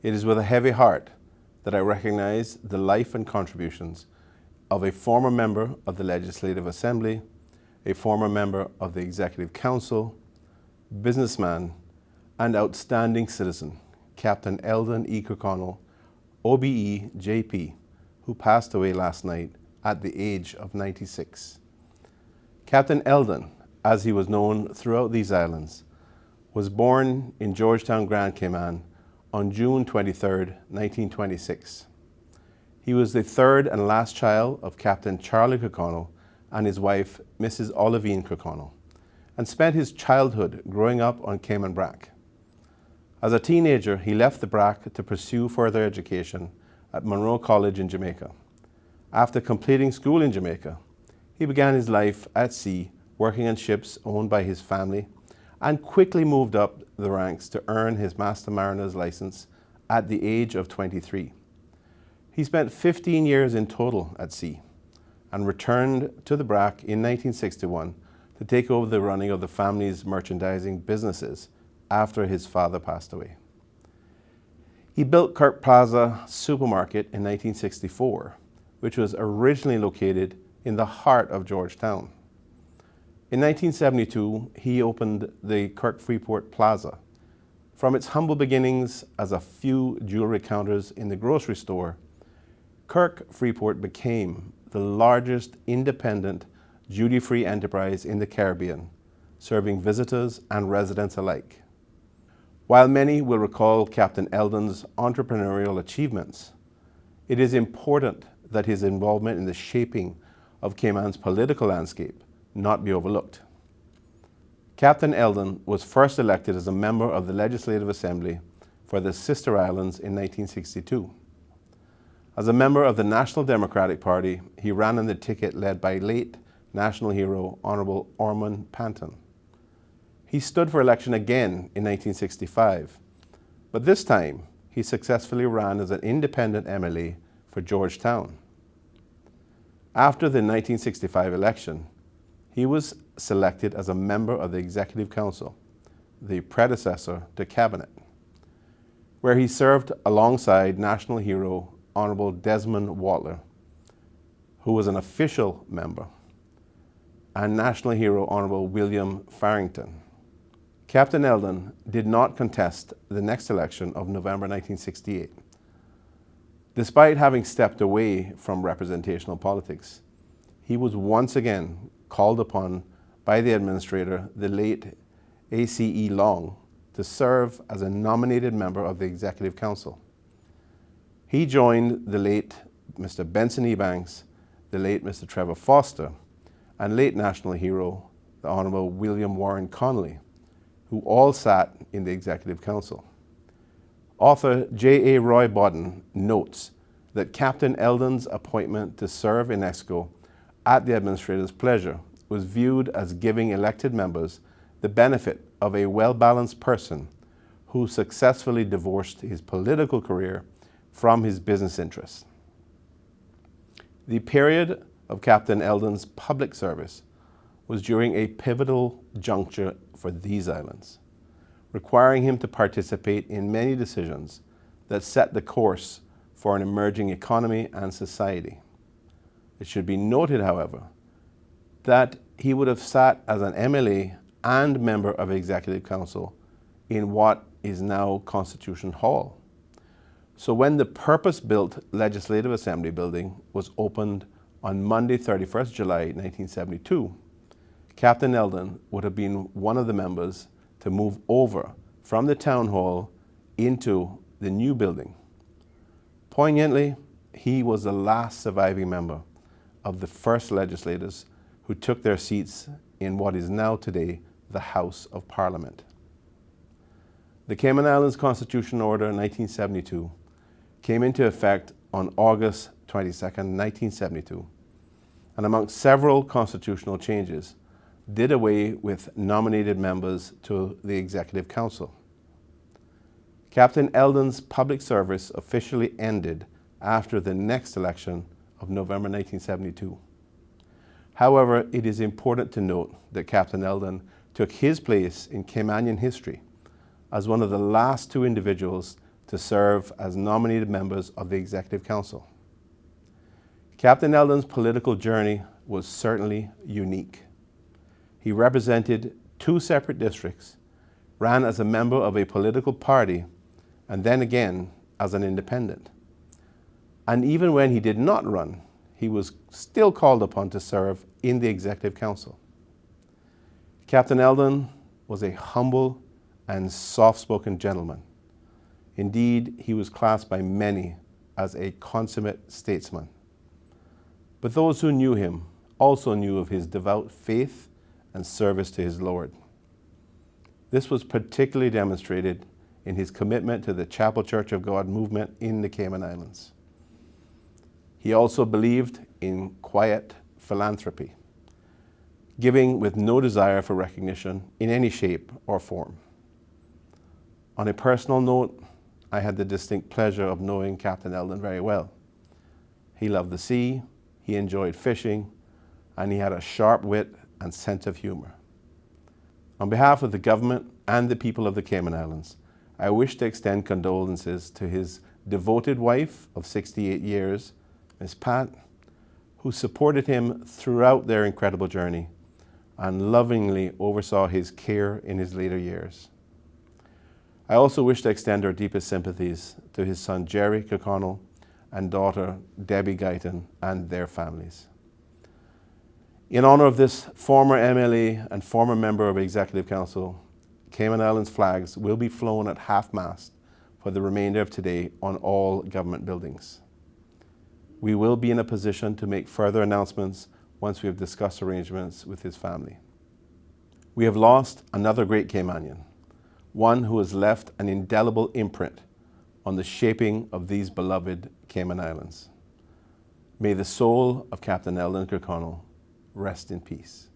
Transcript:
It is with a heavy heart that I recognize the life and contributions of a former member of the Legislative Assembly, a former member of the Executive Council, businessman, and outstanding citizen, Captain Eldon E. Kirkconnell, OBE JP, who passed away last night at the age of 96. Captain Eldon, as he was known throughout these islands, was born in Georgetown, Grand Cayman on June 23, 1926. He was the third and last child of Captain Charlie Kirkconnell and his wife, Mrs. Olivine Kirkconnell, and spent his childhood growing up on Cayman Brac. As a teenager, he left the Brac to pursue further education at Monroe College in Jamaica. After completing school in Jamaica, he began his life at sea, working on ships owned by his family, and quickly moved up the ranks to earn his Master Mariner's license at the age of 23. He spent 15 years in total at sea and returned to the Brac in 1961 to take over the running of the family's merchandising businesses after his father passed away. He built Kirk Plaza Supermarket in 1964, which was originally located in the heart of Georgetown. In 1972, he opened the Kirk Freeport Plaza. From its humble beginnings as a few jewelry counters in the grocery store, Kirk Freeport became the largest independent duty-free enterprise in the Caribbean, serving visitors and residents alike. While many will recall Captain Eldon's entrepreneurial achievements, it is important that his involvement in the shaping of Cayman's political landscape not be overlooked. Captain Eldon was first elected as a member of the Legislative Assembly for the Sister Islands in 1962. As a member of the National Democratic Party, he ran on the ticket led by late national hero Honorable Ormond Panton. He stood for election again in 1965, but this time he successfully ran as an independent MLA for Georgetown. After the 1965 election, he was selected as a member of the Executive Council, the predecessor to Cabinet, where he served alongside national hero Honorable Desmond Watler, who was an official member, and national hero Honorable William Farrington. Captain Eldon did not contest the next election of November 1968. Despite having stepped away from representational politics, he was once again called upon by the administrator, the late A.C.E. Long, to serve as a nominated member of the Executive Council. He joined the late Mr. Benson Ebanks, the late Mr. Trevor Foster, and late national hero, the Honorable William Warren Connolly, who all sat in the Executive Council. Author J.A. Roy Bodden notes that Captain Eldon's appointment to serve in EXCO at the administrator's pleasure was viewed as giving elected members the benefit of a well-balanced person who successfully divorced his political career from his business interests. The period of Captain Eldon's public service was during a pivotal juncture for these islands, requiring him to participate in many decisions that set the course for an emerging economy and society. It should be noted, however, that he would have sat as an MLA and member of Executive Council in what is now Constitution Hall. So when the purpose-built Legislative Assembly building was opened on Monday, 31st July 1972, Captain Eldon would have been one of the members to move over from the town hall into the new building. Poignantly, he was the last surviving member of the first legislators who took their seats in what is now today the House of Parliament. The Cayman Islands Constitutional Order 1972 came into effect on August 22nd, 1972, and amongst several constitutional changes, did away with nominated members to the Executive Council. Captain Eldon's public service officially ended after the next election of November 1972. However, it is important to note that Captain Eldon took his place in Caymanian history as one of the last two individuals to serve as nominated members of the Executive Council. Captain Eldon's political journey was certainly unique. He represented 2 separate districts, ran as a member of a political party, and then again as an independent. And even when he did not run, he was still called upon to serve in the Executive Council. Captain Eldon was a humble and soft-spoken gentleman. Indeed, he was classed by many as a consummate statesman. But those who knew him also knew of his devout faith and service to his Lord. This was particularly demonstrated in his commitment to the Chapel Church of God movement in the Cayman Islands. He also believed in quiet philanthropy, giving with no desire for recognition in any shape or form. On a personal note, I had the distinct pleasure of knowing Captain Eldon very well. He loved the sea, he enjoyed fishing, and he had a sharp wit and sense of humor. On behalf of the government and the people of the Cayman Islands, I wish to extend condolences to his devoted wife of 68 years, Miss Pat, who supported him throughout their incredible journey and lovingly oversaw his care in his later years. I also wish to extend our deepest sympathies to his son Jerry Kirkconnell and daughter Debbie Guyton and their families. In honor of this former MLA and former member of Executive Council, Cayman Islands flags will be flown at half-mast for the remainder of today on all government buildings. We will be in a position to make further announcements once we have discussed arrangements with his family. We have lost another great Caymanian, one who has left an indelible imprint on the shaping of these beloved Cayman Islands. May the soul of Captain Eldon Kirkconnell rest in peace.